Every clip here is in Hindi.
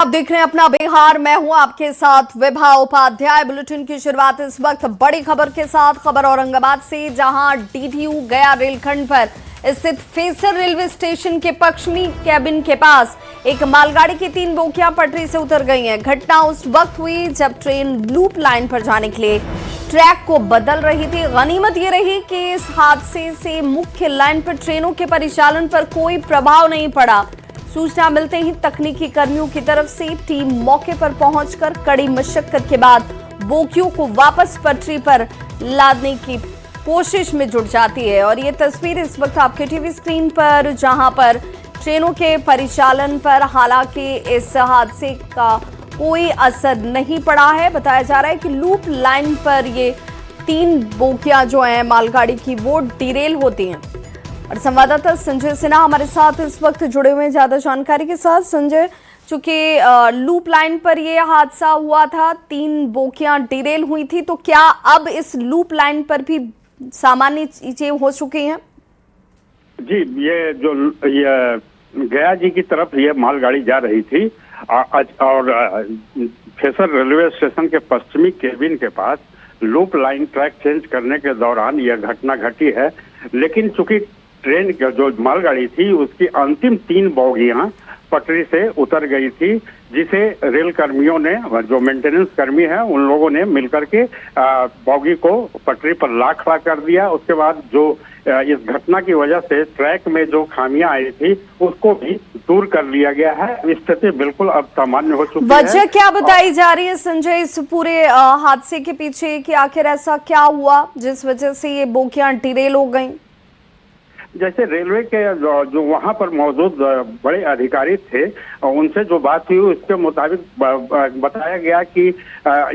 देख रहे हैं अपना बिहार। मैं हूं आपके साथ विभा उपाध्याय। बुलेटिन की शुरुआत इस वक्त बड़ी खबर के साथ। खबर औरंगाबाद से, जहां डीडीयू गया रेलखंड पर स्थित फेसर रेलवे स्टेशन के पश्चिमी कैबिन के पास एक मालगाड़ी की 3 बोगियां पटरी से उतर गई हैं। घटना उस वक्त हुई जब ट्रेन लूप लाइन पर जाने के लिए ट्रैक को बदल रही थी। गनीमत ये रही कि इस हादसे से मुख्य लाइन पर ट्रेनों के परिचालन पर कोई प्रभाव नहीं पड़ा। सूचना मिलते ही तकनीकी कर्मियों की तरफ से टीम मौके पर पहुंचकर कड़ी मशक्कत के बाद बोगियों को वापस पटरी पर लादने की कोशिश में जुट जाती है। और ये तस्वीर इस वक्त आपके टीवी स्क्रीन पर, जहां पर ट्रेनों के परिचालन पर हालांकि इस हादसे का कोई असर नहीं पड़ा है। बताया जा रहा है कि लूप लाइन पर ये 3 बोगियां जो हैं मालगाड़ी की, वो डिरेल होती हैं। और संवाददाता संजय सिन्हा हमारे साथ इस वक्त जुड़े हुए हैं ज्यादा जानकारी के साथ। संजय, चूंकि लूप लाइन पर ये हादसा हुआ था, 3 बोगियां डिरेल हुई थी, तो क्या अब इस लूप लाइन पर भी सामान्य चीजें हो चुकी हैं? जी, ये गया जी की तरफ ये मालगाड़ी जा रही थी और फेसर रेलवे स्टेशन के पश्चिमी केबिन के पास लूप लाइन ट्रैक चेंज करने के दौरान यह घटना घटी है। लेकिन चूंकि ट्रेन की जो मालगाड़ी थी उसकी अंतिम 3 बोगियां पटरी से उतर गई थी, जिसे रेल कर्मियों ने, जो मेंटेनेंस कर्मी है, उन लोगों ने मिलकर के बोगी को पटरी पर ला खड़ा कर दिया। उसके बाद जो इस घटना की वजह से ट्रैक में जो खामियां आई थी उसको भी दूर कर लिया गया है। स्थिति बिल्कुल अब सामान्य हो चुकी है। वजह क्या बताई जा रही है संजय इस पूरे हादसे के पीछे, कि आखिर ऐसा क्या हुआ जिस वजह से ये बोगियां डिरेल हो गई? जैसे रेलवे के जो वहां पर मौजूद बड़े अधिकारी थे, उनसे जो बात हुई उसके मुताबिक बताया गया कि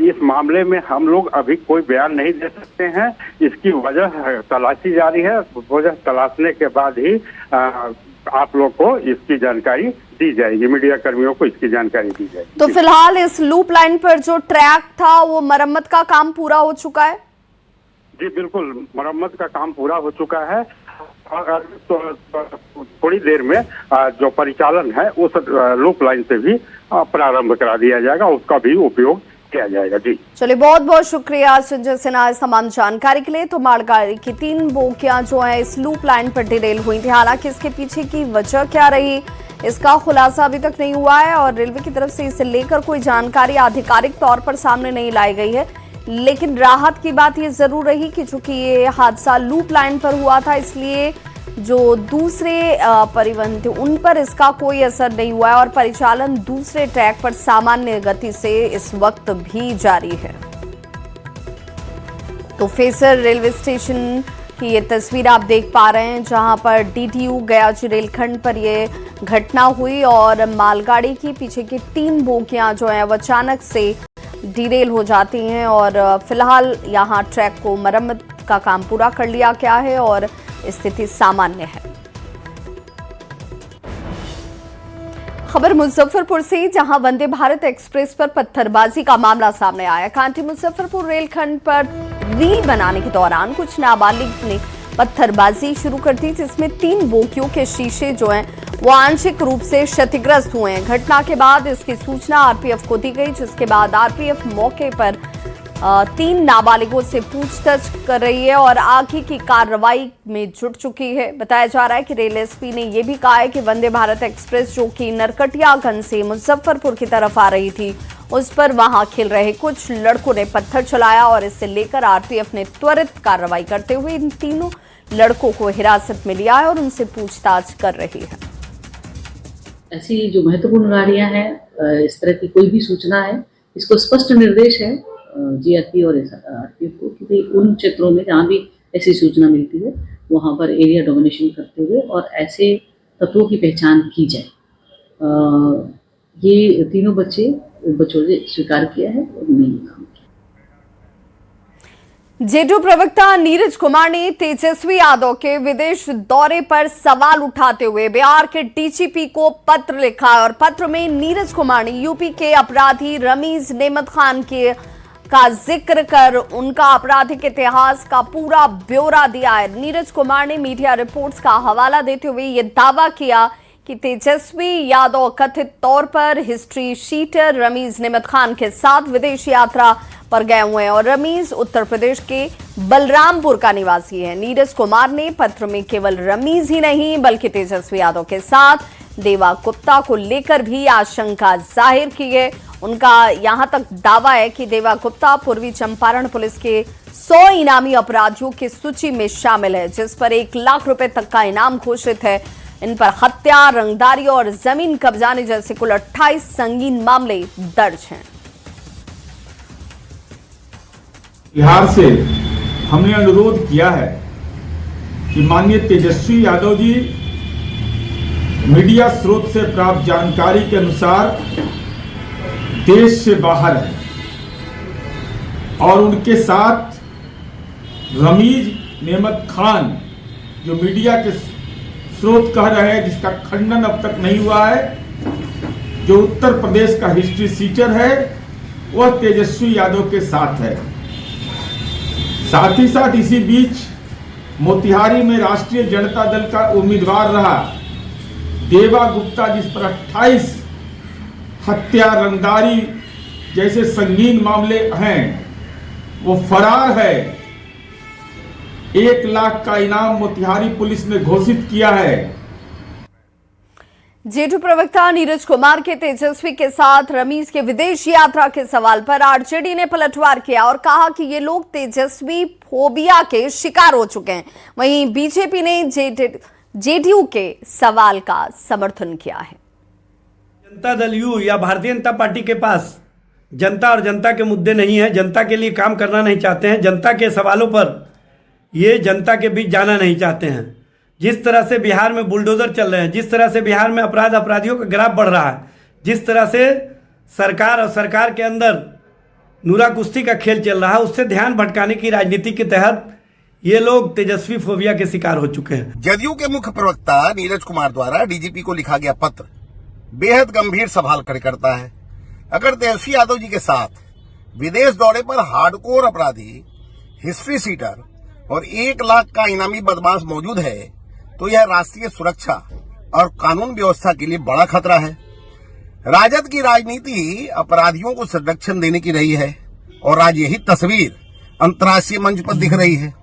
इस मामले में हम लोग अभी कोई बयान नहीं दे सकते हैं। इसकी वजह तलाशी जारी है। वजह तलाशने के बाद ही आप लोग को इसकी जानकारी दी जाएगी, मीडिया कर्मियों को इसकी जानकारी दी जाएगी। तो फिलहाल इस लूप लाइन पर जो ट्रैक था वो मरम्मत का काम पूरा हो चुका है? जी बिल्कुल, मरम्मत का काम पूरा हो चुका है। तो थोड़ी देर में जो परिचालन है उस लूप लाइन से भी प्रारंभ करा दिया जाएगा, उसका भी उपयोग किया जाएगा। जी चलिए, बहुत बहुत शुक्रिया संजय सिन्हा इस तमाम जानकारी के लिए। तो मालगाड़ी की 3 बोगियां जो है इस लूप लाइन पर डिरेल हुई थी। हालांकि इसके पीछे की वजह क्या रही, इसका खुलासा अभी तक नहीं हुआ है और रेलवे की तरफ से इसे लेकर कोई जानकारी आधिकारिक तौर पर सामने नहीं लाई गई है। लेकिन राहत की बात ये जरूर रही कि चूंकि ये हादसा लूप लाइन पर हुआ था, इसलिए जो दूसरे परिवहन थे उन पर इसका कोई असर नहीं हुआ है और परिचालन दूसरे ट्रैक पर सामान्य गति से इस वक्त भी जारी है। तो फेसर रेलवे स्टेशन की ये तस्वीर आप देख पा रहे हैं, जहां पर डीडीयू गया जी रेलखंड पर ये घटना हुई और मालगाड़ी की पीछे की 3 बोगियां जो है वो अचानक से डिरेल हो जाती हैं। और फिलहाल यहाँ ट्रैक को मरम्मत का काम पूरा कर लिया गया है और स्थिति सामान्य है। खबर मुजफ्फरपुर से, जहां वंदे भारत एक्सप्रेस पर पत्थरबाजी का मामला सामने आया। कांटी मुजफ्फरपुर रेलखंड पर रील बनाने के दौरान कुछ नाबालिग ने पत्थरबाजी शुरू कर दी, जिसमें 3 बोगियों के शीशे जो हैं वो आंशिक रूप से क्षतिग्रस्त हुए हैं। घटना के बाद इसकी सूचना आरपीएफ को दी गई, जिसके बाद आरपीएफ मौके पर 3 नाबालिगों से पूछताछ कर रही है और आगे की कार्रवाई में जुट चुकी है। बताया जा रहा है कि रेल एसपी ने यह भी कहा है कि वंदे भारत एक्सप्रेस जो कि नरकटियागंज से मुजफ्फरपुर की तरफ आ रही थी, उस पर वहां खेल रहे कुछ लड़कों ने पत्थर चलाया और इससे लेकर आरपीएफ ने त्वरित कार्रवाई करते हुए इन तीनों लड़कों को हिरासत में लिया है और उनसे पूछताछ कर रही है। ऐसी जो महत्वपूर्ण गाड़ियां हैं, इस तरह की कोई भी सूचना है, इसको स्पष्ट निर्देश है जीआरपी और आरपीएफ को कि भाई उन क्षेत्रों में जहाँ भी ऐसी सूचना मिलती है वहाँ पर एरिया डोमिनेशन करते हुए और ऐसे तत्वों की पहचान की जाए। ये तीनों बच्चों ने स्वीकार किया है और उन्होंने ये काम किया। जेडीयू प्रवक्ता नीरज कुमार ने तेजस्वी यादव के विदेश दौरे पर सवाल उठाते हुए बिहार के डीजीपी को पत्र लिखा और पत्र में नीरज कुमार ने यूपी के अपराधी रमीज नेमत खान का जिक्र कर उनका आपराधिक इतिहास का पूरा ब्यौरा दिया है। नीरज कुमार ने मीडिया रिपोर्ट्स का हवाला देते हुए यह दावा किया कि तेजस्वी यादव कथित तौर पर हिस्ट्री शीटर रमीज नेमत खान के साथ विदेश यात्रा पर गए हुए हैं और रमीज उत्तर प्रदेश के बलरामपुर का निवासी है। नीरज कुमार ने पत्र में केवल रमीज ही नहीं बल्कि तेजस्वी यादव के साथ देवा गुप्ता को लेकर भी आशंका जाहिर की है। उनका यहां तक दावा है कि देवा गुप्ता पूर्वी चंपारण पुलिस के 100 इनामी अपराधियों की सूची में शामिल है, जिस पर 1 लाख रुपए तक का इनाम घोषित है। इन पर हत्या, रंगदारी और जमीन कब्जाने जैसे कुल 28 संगीन मामले दर्ज हैं। बिहार से हमने अनुरोध किया है कि माननीय तेजस्वी यादव जी मीडिया स्रोत से प्राप्त जानकारी के अनुसार देश से बाहर है और उनके साथ रमीज नेमत खान, जो मीडिया के स्रोत कह रहे हैं जिसका खंडन अब तक नहीं हुआ है, जो उत्तर प्रदेश का हिस्ट्री शीटर है, वह तेजस्वी यादव के साथ है। साथ ही साथ इसी बीच मोतिहारी में राष्ट्रीय जनता दल का उम्मीदवार रहा देवा गुप्ता, जिस पर 28 हत्या, रंगदारी जैसे संगीन मामले हैं, वो फरार है। 1 लाख का इनाम मोतिहारी पुलिस ने घोषित किया है। जेडीयू प्रवक्ता नीरज कुमार के तेजस्वी के साथ रमीज के विदेश यात्रा के सवाल पर आरजेडी ने पलटवार किया और कहा कि ये लोग तेजस्वी फोबिया के शिकार हो चुके हैं। वहीं बीजेपी ने जेडीयू के सवाल का समर्थन किया है। जनता दल यू या भारतीय जनता पार्टी के पास जनता और जनता के मुद्दे नहीं है, जनता के लिए काम करना नहीं चाहते हैं, जनता के सवालों पर ये जनता के बीच जाना नहीं चाहते हैं। जिस तरह से बिहार में बुलडोजर चल रहे हैं, जिस तरह से बिहार में अपराधियों का ग्राफ बढ़ रहा है, जिस तरह से सरकार और सरकार के अंदर नूरा कुश्ती का खेल चल रहा है, उससे ध्यान भटकाने की राजनीति के तहत ये लोग तेजस्वी फोबिया के शिकार हो चुके हैं। जदयू के मुख्य प्रवक्ता नीरज कुमार द्वारा डीजीपी को लिखा गया पत्र बेहद गंभीर सवाल खड़े करता है। अगर तेजस्वी यादव जी के साथ विदेश दौरे पर हार्डकोर अपराधी, हिस्ट्री सीटर और 1 लाख का इनामी बदमाश मौजूद है, तो यह राष्ट्रीय सुरक्षा और कानून व्यवस्था के लिए बड़ा खतरा है। राजद की राजनीति अपराधियों को संरक्षण देने की रही है और आज यही तस्वीर अंतर्राष्ट्रीय मंच पर दिख रही है।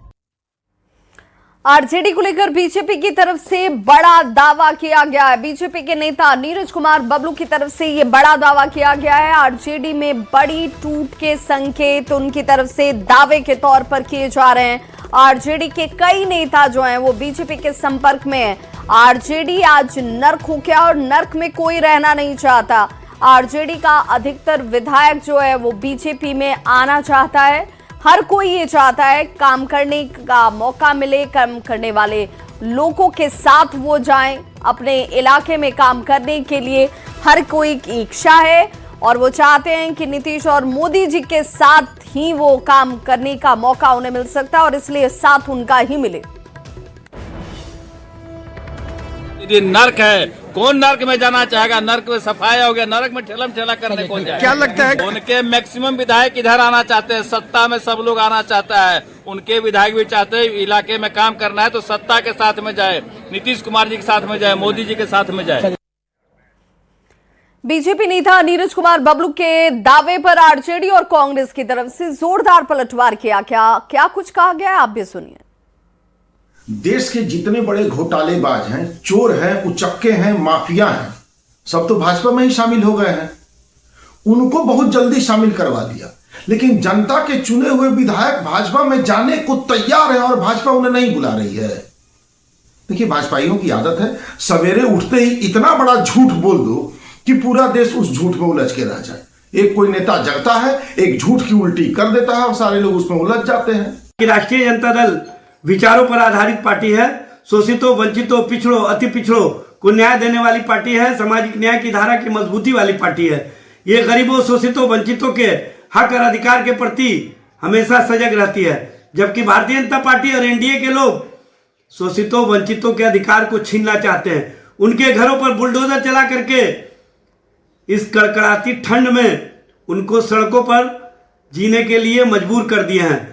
आरजेडी को लेकर बीजेपी की तरफ से बड़ा दावा किया गया है। बीजेपी के नेता नीरज कुमार बबलू की तरफ से ये बड़ा दावा किया गया है। आरजेडी में बड़ी टूट के संकेत उनकी तरफ से दावे के तौर पर किए जा रहे हैं। आरजेडी के कई नेता जो हैं वो बीजेपी के संपर्क में हैं। आरजेडी आज नर्क हो गया और नर्क में कोई रहना नहीं चाहता। आरजेडी का अधिकतर विधायक जो है वो बीजेपी में आना चाहता है। हर कोई ये चाहता है काम करने का मौका मिले, काम करने वाले लोगों के साथ वो जाएं, अपने इलाके में काम करने के लिए हर कोई की इच्छा है और वो चाहते हैं कि नीतीश और मोदी जी के साथ ही वो काम करने का मौका उन्हें मिल सकता है और इसलिए साथ उनका ही मिले। ये नर्क है, कौन नर्क में जाना चाहेगा? नर्क में सफाया हो गया, नर्क में ठेलम ठेला करने कौन जाएगा? क्या लगता है उनके मैक्सिमम विधायक इधर आना चाहते हैं, सत्ता में सब लोग आना चाहता है। उनके विधायक भी चाहते हैं इलाके में काम करना है तो सत्ता के साथ में जाए, नीतीश कुमार जी के साथ में जाए, मोदी जी के साथ में जाए। बीजेपी नेता नीरज कुमार बबलू के दावे पर आरजेडी और कांग्रेस की तरफ से जोरदार पलटवार किया। क्या कुछ कहा गया आप भी सुनिए। देश के जितने बड़े घोटालेबाज हैं, चोर हैं, उचक्के हैं, माफिया हैं, सब तो भाजपा में ही शामिल हो गए हैं। उनको बहुत जल्दी शामिल करवा दिया, लेकिन जनता के चुने हुए विधायक भाजपा में जाने को तैयार है और भाजपा उन्हें नहीं बुला रही है। देखिए, भाजपाइयों की आदत है सवेरे उठते ही इतना बड़ा झूठ बोल दो कि पूरा देश उस झूठ में उलझ के रह जाए। एक कोई नेता जगता है, एक झूठ की उल्टी कर देता है और सारे लोग उसमें उलझ जाते हैं। कि राष्ट्रीय जनता दल विचारों पर आधारित पार्टी है, शोषितों, वंचितों, पिछड़ों, अति पिछड़ों को न्याय देने वाली पार्टी है, सामाजिक न्याय की धारा की मजबूती वाली पार्टी है। ये गरीबों, शोषितों, वंचितों के हक और अधिकार के प्रति हमेशा सजग रहती है, जबकि भारतीय जनता पार्टी और एनडीए के लोग शोषितों, वंचितों के अधिकार को छीनना चाहते हैं। उनके घरों पर बुलडोजर चला करके इस कड़कड़ाती ठंड में उनको सड़कों पर जीने के लिए मजबूर कर दिए हैं।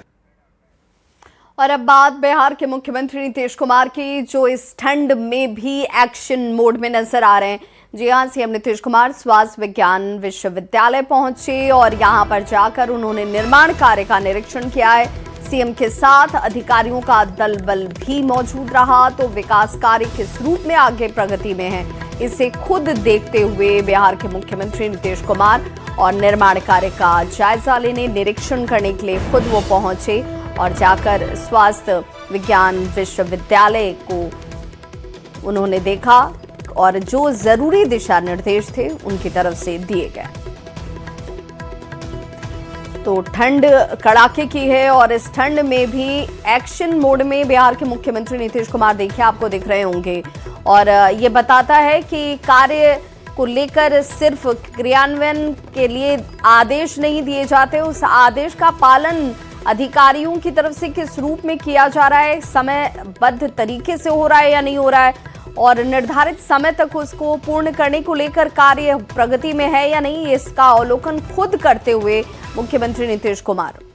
और अब बात बिहार के मुख्यमंत्री नीतीश कुमार की, जो इस ठंड में भी एक्शन मोड में नजर आ रहे हैं। जी हाँ, सीएम नीतीश कुमार स्वास्थ्य विज्ञान विश्वविद्यालय पहुंचे और यहां पर जाकर उन्होंने निर्माण कार्य का निरीक्षण किया है। सीएम के साथ अधिकारियों का दल बल भी मौजूद रहा। तो विकास कार्य किस रूप में आगे प्रगति में है, इसे खुद देखते हुए बिहार के मुख्यमंत्री नीतीश कुमार और निर्माण कार्य का जायजा लेने, निरीक्षण करने के लिए खुद वो पहुंचे और जाकर स्वास्थ्य विज्ञान विश्वविद्यालय को उन्होंने देखा और जो जरूरी दिशा निर्देश थे उनकी तरफ से दिए गए। तो ठंड कड़ाके की है और इस ठंड में भी एक्शन मोड में बिहार के मुख्यमंत्री नीतीश कुमार देखिए आपको दिख रहे होंगे और ये बताता है कि कार्य को लेकर सिर्फ क्रियान्वयन के लिए आदेश नहीं दिए जाते, उस आदेश का पालन अधिकारियों की तरफ से किस रूप में किया जा रहा है, समयबद्ध तरीके से हो रहा है या नहीं हो रहा है और निर्धारित समय तक उसको पूर्ण करने को लेकर कार्य प्रगति में है या नहीं, इसका अवलोकन खुद करते हुए मुख्यमंत्री नीतीश कुमार।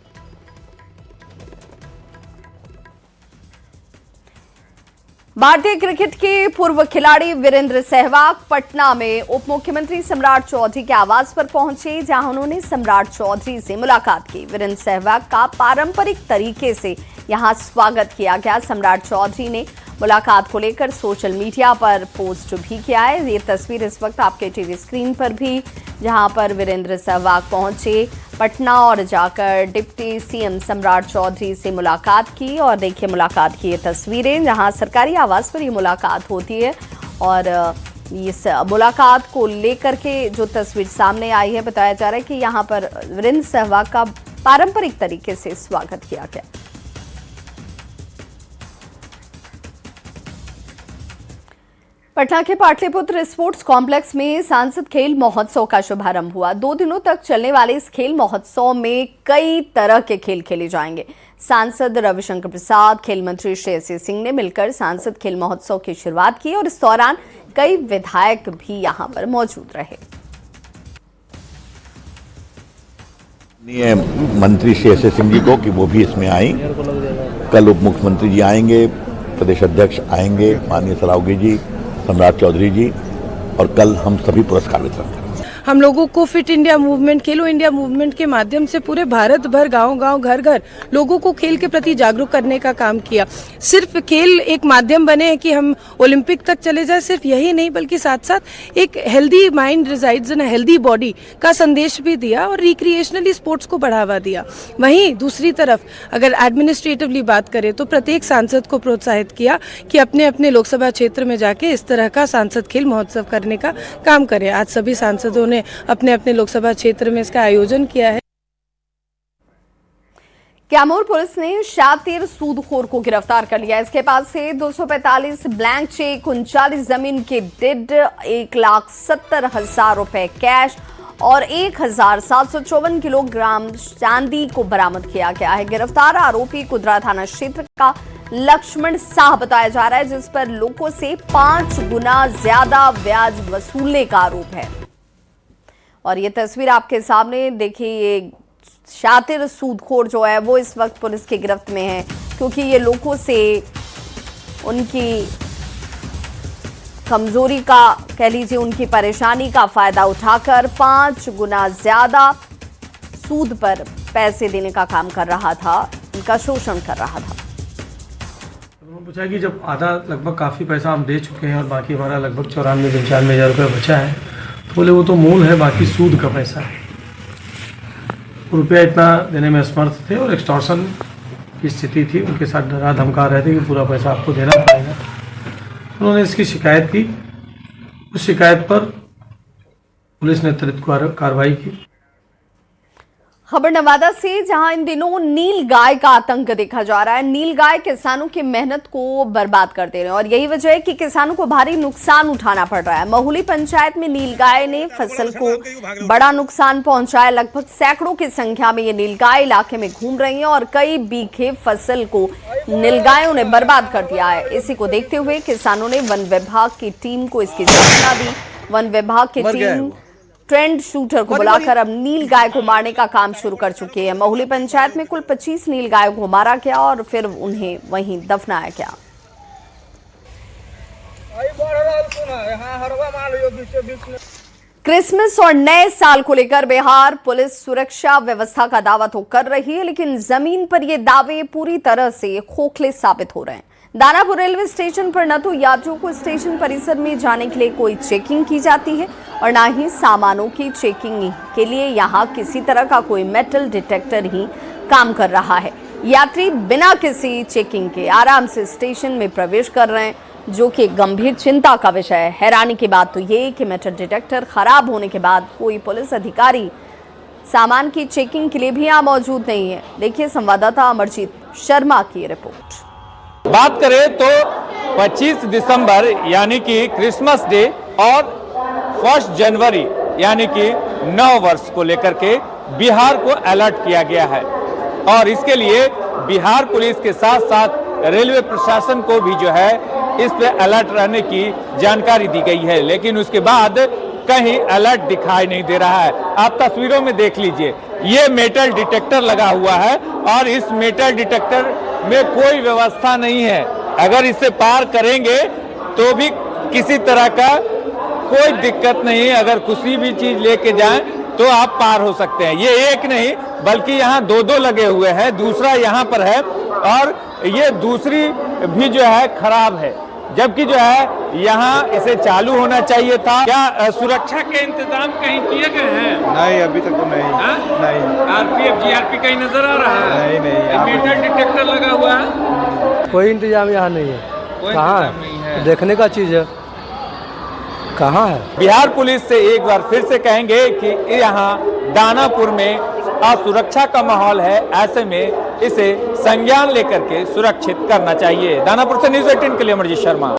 भारतीय क्रिकेट के पूर्व खिलाड़ी वीरेंद्र सहवाग पटना में उप मुख्यमंत्री सम्राट चौधरी के आवास पर पहुंचे, जहां उन्होंने सम्राट चौधरी से मुलाकात की। वीरेंद्र सहवाग का पारंपरिक तरीके से यहां स्वागत किया गया। सम्राट चौधरी ने मुलाकात को लेकर सोशल मीडिया पर पोस्ट भी किया है। ये तस्वीर इस वक्त आपके टीवी स्क्रीन पर भी, जहां पर वीरेंद्र सहवाग पहुंचे पटना और जाकर डिप्टी सीएम सम्राट चौधरी से मुलाकात की। और देखिए मुलाकात की ये तस्वीरें, जहां सरकारी आवास पर ये मुलाकात होती है और इस मुलाकात को लेकर के जो तस्वीर सामने आई है, बताया जा रहा है कि यहां पर वीरेंद्र सहवाग का पारंपरिक तरीके से स्वागत किया गया। पटना के पाटलिपुत्र स्पोर्ट्स कॉम्प्लेक्स में सांसद खेल महोत्सव का शुभारंभ हुआ। 2 दिनों तक चलने वाले इस खेल महोत्सव में कई तरह के खेल खेले जाएंगे। सांसद रविशंकर प्रसाद, खेल मंत्री श्रेयसी सिंह ने मिलकर सांसद खेल महोत्सव की शुरुआत की और इस दौरान कई विधायक भी यहां पर मौजूद रहे। मंत्री श्रेयसी सिंह जी को कि वो भी इसमें आई। कल उप मुख्यमंत्री जी आएंगे, प्रदेश अध्यक्ष आएंगे, माननीय सरावगी जी, सम्राट चौधरी जी, और कल हम सभी पुरस्कार वितरण करेंगे। हम लोगों को फिट इंडिया मूवमेंट, खेलो इंडिया मूवमेंट के माध्यम से पूरे भारत भर, गांव-गांव, घर-घर लोगों को खेल के प्रति जागरूक करने का काम किया। सिर्फ खेल एक माध्यम बने कि हम ओलंपिक तक चले जाए, सिर्फ यही नहीं बल्कि साथ साथ एक हेल्दी माइंड रिजाइड्स इन हेल्दी बॉडी का संदेश भी दिया और रिक्रिएशनली स्पोर्ट्स को बढ़ावा दिया। वहीं दूसरी तरफ अगर एडमिनिस्ट्रेटिवली बात करें तो प्रत्येक सांसद को प्रोत्साहित किया कि अपने अपने लोकसभा क्षेत्र में जाके इस तरह का सांसद खेल महोत्सव करने का काम करें। आज सभी सांसदों ने अपने अपने लोकसभा क्षेत्र में इसका आयोजन किया है। कैमूर पुलिस ने शातिर सूदखोर को गिरफ्तार कर लिया। इसके पास से 245 ब्लैंक चेक, 39 जमीन के डिड, 1,70,000 रुपए कैश और 1,754 किलोग्राम चांदी को बरामद किया गया है। गिरफ्तार आरोपी कुदरा थाना क्षेत्र का लक्ष्मण शाह बताया जा रहा है, जिस पर लोगों से 5 गुना ज्यादा ब्याज वसूलने का आरोप है। और ये तस्वीर आपके सामने देखिए, ये शातिर सूदखोर जो है वो इस वक्त पुलिस की गिरफ्त में है, क्योंकि ये लोगों से उनकी कमजोरी का, कह लीजिए उनकी परेशानी का फायदा उठाकर 5 गुना ज्यादा सूद पर पैसे देने का काम कर रहा था, उनका शोषण कर रहा था। उन्होंने पूछा कि जब आधा लगभग काफ़ी पैसा हम दे चुके हैं और बाकी हमारा लगभग 94-95 हज़ार रुपये बचा है, तो बोले वो तो मूल है, बाकी सूद का पैसा है। रुपया इतना देने में असमर्थ थे और एक्सटॉर्शन की स्थिति थी, उनके साथ डरा धमका रहे थे कि पूरा पैसा आपको देना पड़ेगा। उन्होंने इसकी शिकायत की। उस शिकायत पर पुलिस ने त्वरित कार्रवाई की। खबर नवादा से, जहां इन दिनों नील गाय का आतंक देखा जा रहा है। नील गाय किसानों की मेहनत को बर्बाद कर दे रहे हैं और यही वजह है कि किसानों को भारी नुकसान उठाना पड़ रहा है। महुली पंचायत में नील गाय ने फसल को बड़ा नुकसान पहुंचाया। लगभग सैकड़ों की संख्या में ये नील गाय इलाके में घूम रही हैं और कई बीघे फसल को नीलगायों ने बर्बाद कर दिया है। इसी को देखते हुए किसानों ने वन विभाग की टीम को इसकी सूचना दी। वन विभाग की टीम ट्रेंड शूटर को बुलाकर अब नील गाय को मारने का काम शुरू कर चुकी है। महुली पंचायत में कुल 25 नील गायों को मारा गया और फिर उन्हें वहीं दफनाया गया। क्रिसमस और नए साल को लेकर बिहार पुलिस सुरक्षा व्यवस्था का दावा तो कर रही है, लेकिन जमीन पर ये दावे पूरी तरह से खोखले साबित हो रहे हैं। दानापुर रेलवे स्टेशन पर न तो यात्रियों को स्टेशन परिसर में जाने के लिए कोई चेकिंग की जाती है और न ही सामानों की चेकिंग के लिए यहाँ किसी तरह का कोई मेटल डिटेक्टर ही काम कर रहा है। यात्री बिना किसी चेकिंग के आराम से स्टेशन में प्रवेश कर रहे हैं, जो कि गंभीर चिंता का विषय है। हैरानी की बात तो ये कि मेटल डिटेक्टर खराब होने के बाद कोई पुलिस अधिकारी सामान की चेकिंग के लिए भी यहाँ मौजूद नहीं है। देखिए संवाददाता अमरजीत शर्मा की रिपोर्ट। बात करें तो 25 दिसंबर यानी कि क्रिसमस डे और 1 जनवरी यानी कि नव वर्ष को लेकर के बिहार को अलर्ट किया गया है और इसके लिए बिहार पुलिस के साथ साथ रेलवे प्रशासन को भी जो है इस पे अलर्ट रहने की जानकारी दी गई है, लेकिन उसके बाद कहीं अलर्ट दिखाई नहीं दे रहा है। आप तस्वीरों में देख लीजिए, ये मेटल डिटेक्टर लगा हुआ है और इस मेटल डिटेक्टर में कोई व्यवस्था नहीं है। अगर इसे पार करेंगे तो भी किसी तरह का कोई दिक्कत नहीं, अगर किसी भी चीज लेके जाएं तो आप पार हो सकते हैं। ये एक नहीं बल्कि यहाँ दो लगे हुए हैं, दूसरा यहाँ पर है और ये दूसरी भी जो है खराब है, जबकि जो है यहाँ इसे चालू होना चाहिए था। क्या सुरक्षा के इंतजाम कहीं किए गए हैं? नहीं, अभी तक तो नहीं। नहीं। आरपीएफ जीआरपी कहीं नजर आ रहा है? नहीं। मेटल डिटेक्टर लगा हुआ है, कोई इंतजाम यहाँ नहीं है। कहाँ है? देखने का चीज है, कहाँ है? बिहार पुलिस से एक बार फिर से कहेंगे कि यहाँ दानापुर में असुरक्षा का माहौल है, ऐसे में इसे संज्ञान लेकर के सुरक्षित करना चाहिए। दानापुर से न्यूज़ 18 के लिए अमरजीत शर्मा।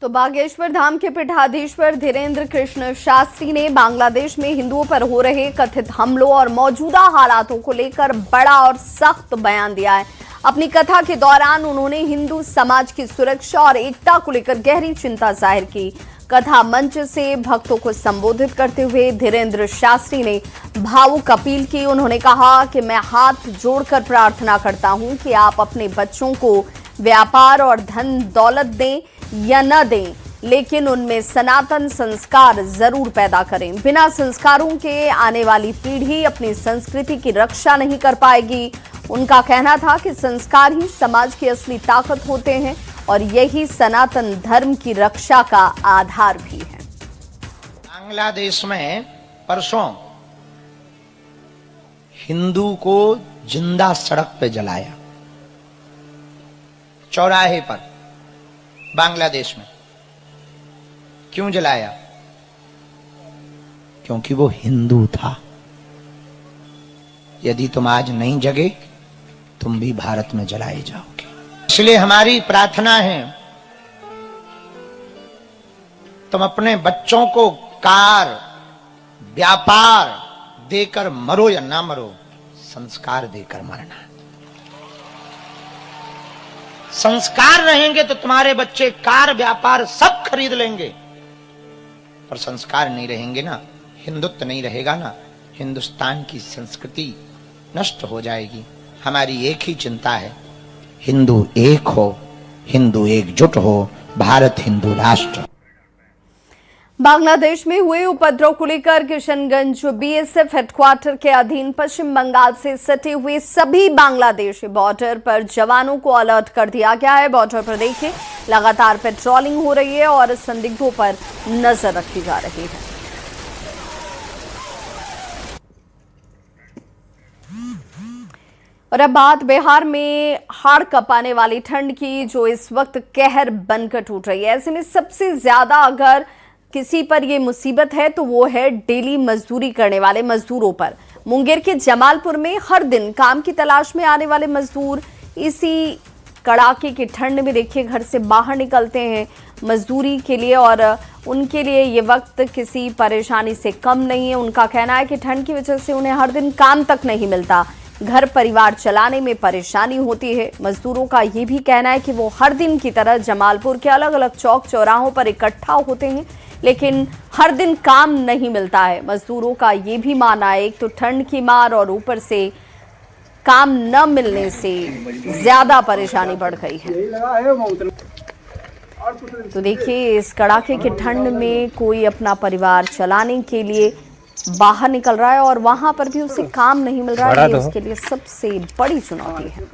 तो बागेश्वर धाम के पीठाधीश्वर धीरेन्द्र कृष्ण शास्त्री ने बांग्लादेश में हिंदुओं पर हो रहे कथित हमलों और मौजूदा हालातों को लेकर बड़ा और सख्त बयान दिया है। अपनी कथा के दौरान उन्होंने हिंदू समाज की सुरक्षा और एकता को लेकर गहरी चिंता जाहिर की। कथा मंच से भक्तों को संबोधित करते हुए धीरेन्द्र शास्त्री ने भावुक अपील की। उन्होंने कहा कि मैं हाथ जोड़कर प्रार्थना करता हूं कि आप अपने बच्चों को व्यापार और धन दौलत दें या न दें, लेकिन उनमें सनातन संस्कार जरूर पैदा करें। बिना संस्कारों के आने वाली पीढ़ी अपनी संस्कृति की रक्षा नहीं कर पाएगी। उनका कहना था कि संस्कार ही समाज की असली ताकत होते हैं और यही सनातन धर्म की रक्षा का आधार भी है। बांग्लादेश में परसों हिंदू को जिंदा सड़क पे जलाया, चौराहे पर, बांग्लादेश में। क्यों जलाया? क्योंकि वो हिंदू था। यदि तुम आज नहीं जगे तुम भी भारत में जलाए जाओगे। इसलिए हमारी प्रार्थना है, तुम अपने बच्चों को कार, व्यापार देकर मरो या ना मरो, संस्कार देकर मरना। संस्कार रहेंगे तो तुम्हारे बच्चे कार, व्यापार सब खरीद लेंगे, पर संस्कार नहीं रहेंगे ना, हिंदुत्व नहीं रहेगा ना, हिंदुस्तान की संस्कृति नष्ट हो जाएगी। हमारी एक ही चिंता है, हिंदू एक हो, हिंदू एकजुट हो, भारत हिंदू राष्ट्र। बांग्लादेश में हुए उपद्रव को लेकर किशनगंज बीएसएफ हेडक्वार्टर के अधीन पश्चिम बंगाल से सटे हुए सभी बांग्लादेशी बॉर्डर पर जवानों को अलर्ट कर दिया गया है। बॉर्डर पर देखिए लगातार पेट्रोलिंग हो रही है और संदिग्धों पर नजर रखी जा रही है। और अब बात बिहार में हाड़ कपाने वाली ठंड की, जो इस वक्त कहर बनकर टूट रही है। ऐसे में सबसे ज्यादा अगर किसी पर ये मुसीबत है तो वो है डेली मजदूरी करने वाले मजदूरों पर। मुंगेर के जमालपुर में हर दिन काम की तलाश में आने वाले मजदूर इसी कड़ाके की ठंड में देखिए घर से बाहर निकलते हैं मजदूरी के लिए, और उनके लिए ये वक्त किसी परेशानी से कम नहीं है। उनका कहना है कि ठंड की वजह से उन्हें हर दिन काम तक नहीं मिलता, घर परिवार चलाने में परेशानी होती है। मजदूरों का ये भी कहना है कि वो हर दिन की तरह जमालपुर के अलग अलग चौक चौराहों पर इकट्ठा होते हैं, लेकिन हर दिन काम नहीं मिलता है। मजदूरों का ये भी मानना है, एक तो ठंड की मार और ऊपर से काम न मिलने से ज्यादा परेशानी बढ़ गई है। तो देखिए, इस कड़ाके की ठंड में कोई अपना परिवार चलाने के लिए बाहर निकल रहा है और वहां पर भी उसे काम नहीं मिल रहा है। ये उसके लिए सबसे बड़ी चुनौती है।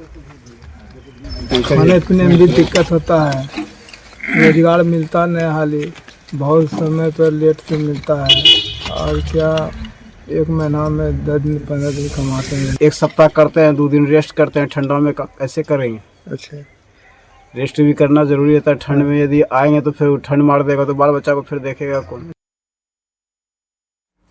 खाने पीने में भी दिक्कत होता है, रोजगार मिलता नहीं, हाली बहुत समय पर लेट से मिलता है। और क्या एक महीना में 10 दिन 15 दिन कमाते हैं, एक सप्ताह करते हैं, 2 दिन रेस्ट करते हैं। ठंडा में कैसे करेंगे? अच्छा, रेस्ट भी करना जरूरी होता है। ठंड में यदि आएंगे तो फिर ठंड मार देगा तो बाल बच्चा को फिर देखेगा कौन।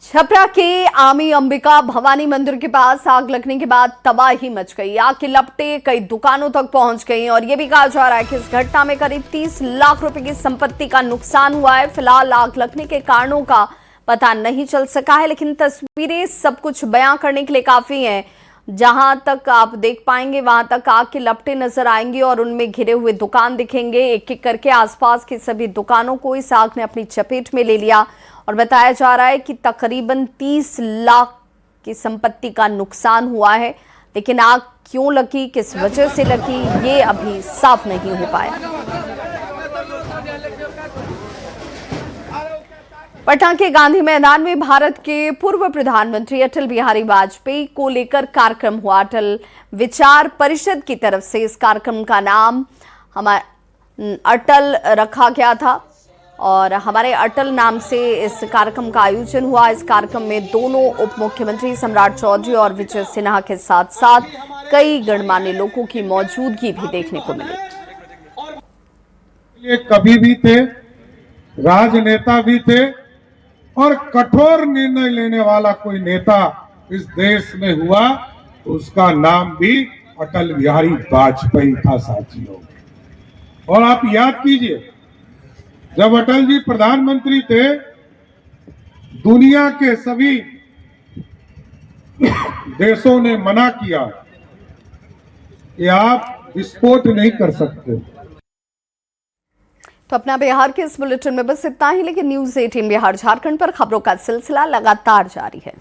छपरा के आमी अंबिका भवानी मंदिर के पास आग लगने के बाद तबाही मच गई। आग की लपटें कई दुकानों तक पहुंच गई और यह भी कहा जा रहा है कि इस घटना में करीब 30 लाख रुपए की संपत्ति का नुकसान हुआ है। फिलहाल आग लगने के कारणों का पता नहीं चल सका है, लेकिन तस्वीरें सब कुछ बयां करने के लिए काफी हैं। जहां तक आप देख पाएंगे वहां तक आग की लपटें नजर आएंगी और उनमें घिरे हुए दुकान दिखेंगे। एक एक करके आसपास की सभी दुकानों को इस आग ने अपनी चपेट में ले लिया और बताया जा रहा है कि तकरीबन 30 लाख की संपत्ति का नुकसान हुआ है। लेकिन आग क्यों लगी, किस वजह से लगी, ये अभी साफ नहीं हो पाया। पटना के गांधी मैदान में भारत के पूर्व प्रधानमंत्री अटल बिहारी वाजपेयी को लेकर कार्यक्रम हुआ। अटल विचार परिषद की तरफ से इस कार्यक्रम का नाम अटल रखा गया था और हमारे अटल नाम से इस कार्यक्रम का आयोजन हुआ। इस कार्यक्रम में दोनों उप मुख्यमंत्री सम्राट चौधरी और विजय सिन्हा के साथ साथ कई गणमान्य लोगों की मौजूदगी भी देखने को मिली। ये कभी भी थे, राजनेता भी थे और कठोर निर्णय लेने वाला कोई नेता इस देश में हुआ तो उसका नाम भी अटल बिहारी वाजपेयी था साथियों। और आप याद कीजिए, जब अटल जी प्रधानमंत्री थे, दुनिया के सभी देशों ने मना किया कि आप विस्फोट नहीं कर सकते। तो अपना बिहार के इस बुलेटिन में बस इतना ही, लेकिन न्यूज़ 18 बिहार झारखंड पर खबरों का सिलसिला लगातार जारी है।